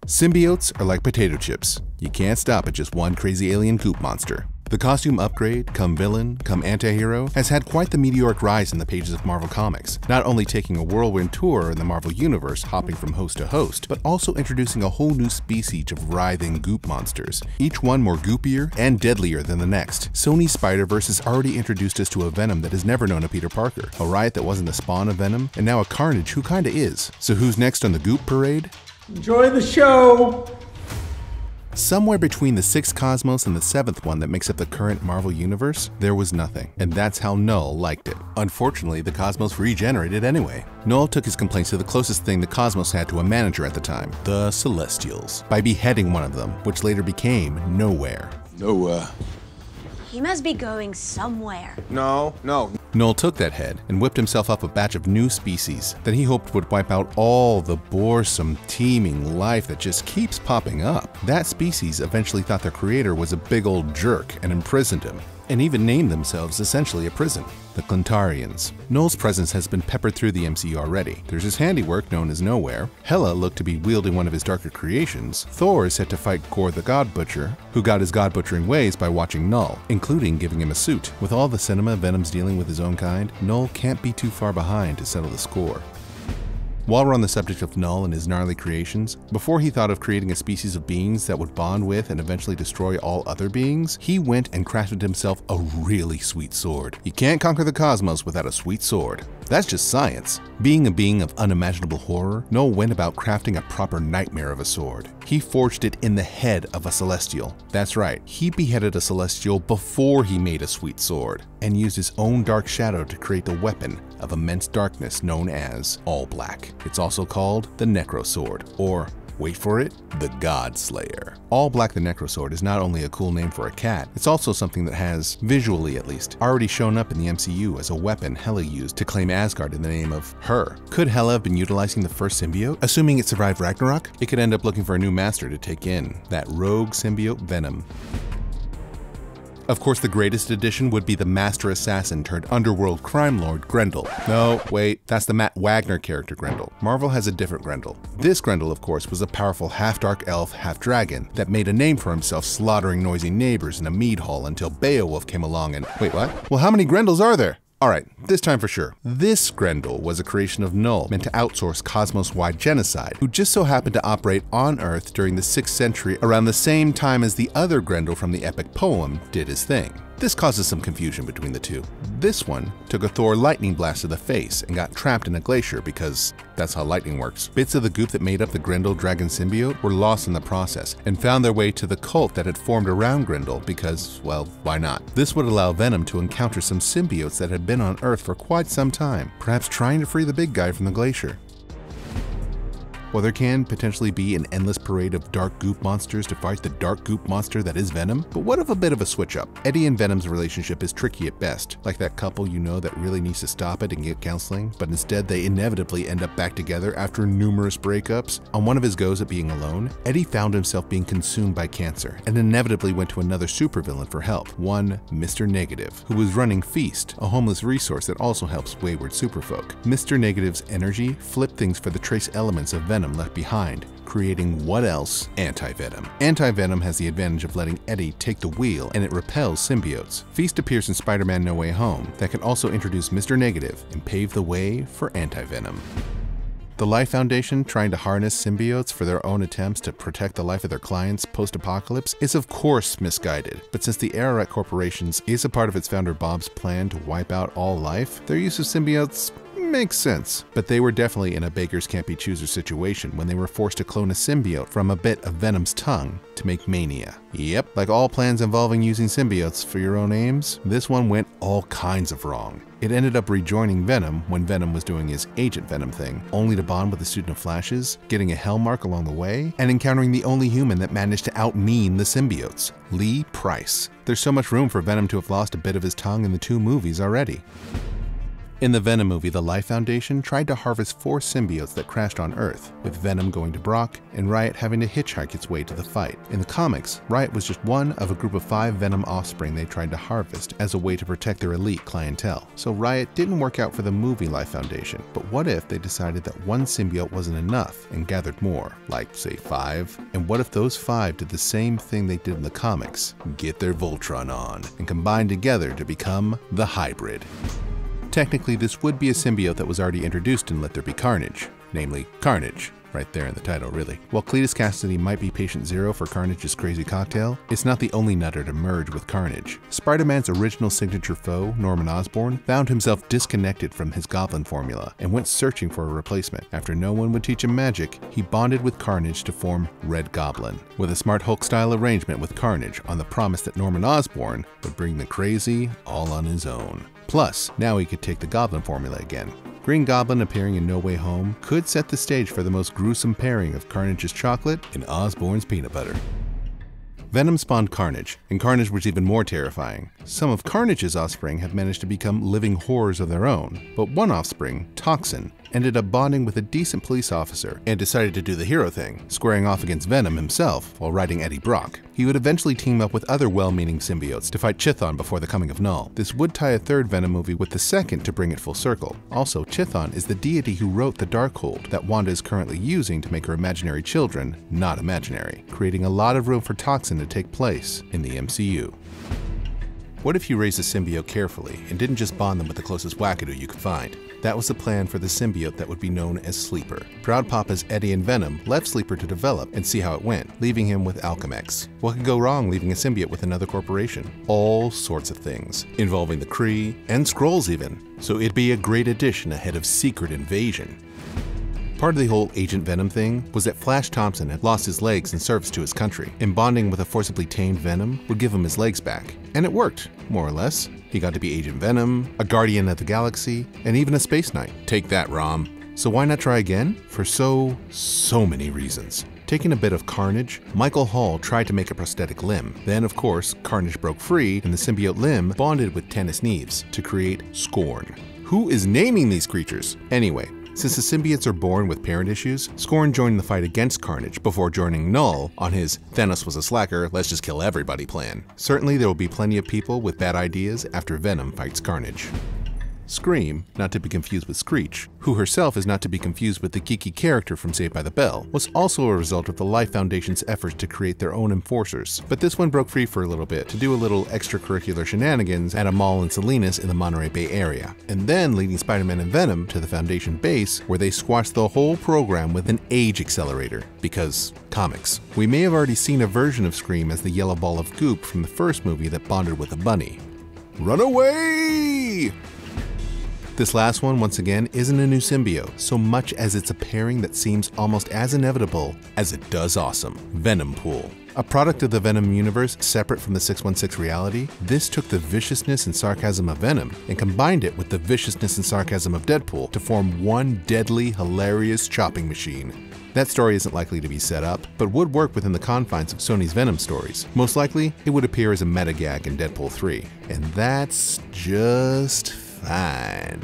Symbiotes are like potato chips. You can't stop at just one crazy alien goop monster. The costume upgrade, come villain, come anti-hero, has had quite the meteoric rise in the pages of Marvel Comics, not only taking a whirlwind tour in the Marvel Universe, hopping from host to host, but also introducing a whole new species of writhing goop monsters, each one more goopier and deadlier than the next. Sony's Spider-Verse has already introduced us to a Venom that has never known a Peter Parker, a Riot that wasn't the spawn of Venom, and now a Carnage who kinda is. So who's next on the goop parade? Enjoy the show! Somewhere between the sixth cosmos and the seventh one that makes up the current Marvel Universe, there was nothing, and that's how Knull liked it. Unfortunately, the cosmos regenerated anyway. Knull took his complaints to the closest thing the cosmos had to a manager at the time, the Celestials, by beheading one of them, which later became Nowhere. He must be going somewhere. No. Knull took that head and whipped himself up a batch of new species that he hoped would wipe out all the boresome, teeming life that just keeps popping up. That species eventually thought their creator was a big old jerk and imprisoned him, and even named themselves essentially a prison, the Clintarians. Knull's presence has been peppered through the MCU already. There's his handiwork, known as Nowhere. Hela looked to be wielding one of his darker creations. Thor is set to fight Gorr the God Butcher, who got his god-butchering ways by watching Knull, including giving him a suit. With all the cinema Venom's dealing with his own kind, Knull can't be too far behind to settle the score. While we're on the subject of Knull and his gnarly creations, before he thought of creating a species of beings that would bond with and eventually destroy all other beings, he went and crafted himself a really sweet sword. You can't conquer the cosmos without a sweet sword. That's just science. Being a being of unimaginable horror, Knull went about crafting a proper nightmare of a sword. He forged it in the head of a Celestial. That's right, he beheaded a Celestial before he made a sweet sword, and used his own dark shadow to create the weapon of immense darkness known as All Black. It's also called the Necro Sword, or wait for it, the God Slayer. All Black the Necro Sword is not only a cool name for a cat, it's also something that has, visually at least, already shown up in the MCU as a weapon Hela used to claim Asgard in the name of her. Could Hela have been utilizing the first symbiote? Assuming it survived Ragnarok, it could end up looking for a new master to take in, that rogue symbiote Venom. Of course, the greatest addition would be the master assassin turned underworld crime lord Grendel. No, wait, that's the Matt Wagner character Grendel. Marvel has a different Grendel. This Grendel, of course, was a powerful half-dark elf, half-dragon that made a name for himself slaughtering noisy neighbors in a mead hall until Beowulf came along and… Wait, what? Well, how many Grendels are there? Alright, this time for sure. This Grendel was a creation of Knull, meant to outsource cosmos-wide genocide, who just so happened to operate on Earth during the 6th century around the same time as the other Grendel from the epic poem did his thing. This causes some confusion between the two. This one took a Thor lightning blast to the face and got trapped in a glacier because that's how lightning works. Bits of the goop that made up the Grendel dragon symbiote were lost in the process and found their way to the cult that had formed around Grendel because, well, why not? This would allow Venom to encounter some symbiotes that had been on Earth for quite some time, perhaps trying to free the big guy from the glacier. While there can potentially be an endless parade of dark goop monsters to fight the dark goop monster that is Venom, but what if a bit of a switch up? Eddie and Venom's relationship is tricky at best, like that couple you know that really needs to stop it and get counseling, but instead they inevitably end up back together after numerous breakups. On one of his goes at being alone, Eddie found himself being consumed by cancer and inevitably went to another supervillain for help, one Mr. Negative, who was running Feast, a homeless resource that also helps wayward superfolk. Mr. Negative's energy flipped things for the trace elements of Venom left behind, creating what else? Anti-Venom. Anti-Venom has the advantage of letting Eddie take the wheel, and it repels symbiotes. Feast appears in Spider-Man No Way Home that can also introduce Mr. Negative and pave the way for Anti-Venom. The Life Foundation, trying to harness symbiotes for their own attempts to protect the life of their clients post-apocalypse, is of course misguided, but since the Ararat Corporations is a part of its founder Bob's plan to wipe out all life, their use of symbiotes makes sense. But they were definitely in a beggars can't be choosers situation when they were forced to clone a symbiote from a bit of Venom's tongue to make Mania. Yep, like all plans involving using symbiotes for your own aims, this one went all kinds of wrong. It ended up rejoining Venom when Venom was doing his Agent Venom thing, only to bond with the student of Flash's, getting a hell mark along the way, and encountering the only human that managed to out-mean the symbiotes, Lee Price. There's so much room for Venom to have lost a bit of his tongue in the two movies already. In the Venom movie, the Life Foundation tried to harvest 4 symbiotes that crashed on Earth, with Venom going to Brock and Riot having to hitchhike its way to the fight. In the comics, Riot was just one of a group of 5 Venom offspring they tried to harvest as a way to protect their elite clientele. So Riot didn't work out for the movie Life Foundation, but what if they decided that one symbiote wasn't enough and gathered more, like say 5? And what if those 5 did the same thing they did in the comics, get their Voltron on, and combine together to become the hybrid? Technically, this would be a symbiote that was already introduced in Let There Be Carnage, namely Carnage, right there in the title really. While Cletus Cassidy might be patient zero for Carnage's crazy cocktail, it's not the only nutter to merge with Carnage. Spider-Man's original signature foe, Norman Osborn, found himself disconnected from his Goblin formula and went searching for a replacement. After no one would teach him magic, he bonded with Carnage to form Red Goblin, with a smart Hulk-style arrangement with Carnage on the promise that Norman Osborn would bring the crazy all on his own. Plus, now he could take the Goblin formula again. Green Goblin appearing in No Way Home could set the stage for the most gruesome pairing of Carnage's chocolate and Osborn's peanut butter. Venom spawned Carnage, and Carnage was even more terrifying. Some of Carnage's offspring have managed to become living horrors of their own, but one offspring, Toxin, ended up bonding with a decent police officer and decided to do the hero thing, squaring off against Venom himself while riding Eddie Brock. He would eventually team up with other well-meaning symbiotes to fight Chthon before the coming of Knull. This would tie a third Venom movie with the second to bring it full circle. Also, Chthon is the deity who wrote the Darkhold that Wanda is currently using to make her imaginary children not imaginary, creating a lot of room for Toxin to take place in the MCU. What if you raised a symbiote carefully and didn't just bond them with the closest wackadoo you could find? That was the plan for the symbiote that would be known as Sleeper. Proud Papa's Eddie and Venom left Sleeper to develop and see how it went, leaving him with Alchemex. What could go wrong leaving a symbiote with another corporation? All sorts of things, involving the Kree and Skrulls even. So it'd be a great addition ahead of Secret Invasion. Part of the whole Agent Venom thing was that Flash Thompson had lost his legs in service to his country, and bonding with a forcibly tamed Venom would give him his legs back. And it worked, more or less. He got to be Agent Venom, a Guardian of the Galaxy, and even a Space Knight. Take that, Rom. So why not try again? For so many reasons. Taking a bit of Carnage, Michael Hall tried to make a prosthetic limb. Then, of course, Carnage broke free, and the symbiote limb bonded with Tennis Neves to create Scorn. Who is naming these creatures? Anyway, since the symbiotes are born with parent issues, Scorn joined the fight against Carnage before joining Knull on his Thanos was a slacker, let's just kill everybody plan. Certainly there will be plenty of people with bad ideas after Venom fights Carnage. Scream, not to be confused with Screech, who herself is not to be confused with the geeky character from Saved by the Bell, was also a result of the Life Foundation's efforts to create their own enforcers. But this one broke free for a little bit to do a little extracurricular shenanigans at a mall in Salinas in the Monterey Bay area, and then leading Spider-Man and Venom to the Foundation base where they squashed the whole program with an age accelerator, because comics. We may have already seen a version of Scream as the yellow ball of goop from the first movie that bonded with a bunny. Run away! This last one, once again, isn't a new symbiote, so much as it's a pairing that seems almost as inevitable as it does awesome. Venompool. A product of the Venom universe separate from the 616 reality, this took the viciousness and sarcasm of Venom and combined it with the viciousness and sarcasm of Deadpool to form one deadly, hilarious chopping machine. That story isn't likely to be set up, but would work within the confines of Sony's Venom stories. Most likely, it would appear as a meta gag in Deadpool 3, and that's just fine.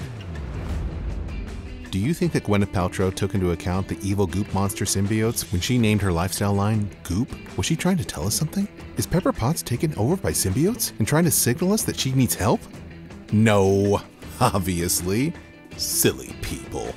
Do you think that Gwyneth Paltrow took into account the evil goop monster symbiotes when she named her lifestyle line Goop? Was she trying to tell us something? Is Pepper Potts taken over by symbiotes and trying to signal us that she needs help? No, obviously. Silly people.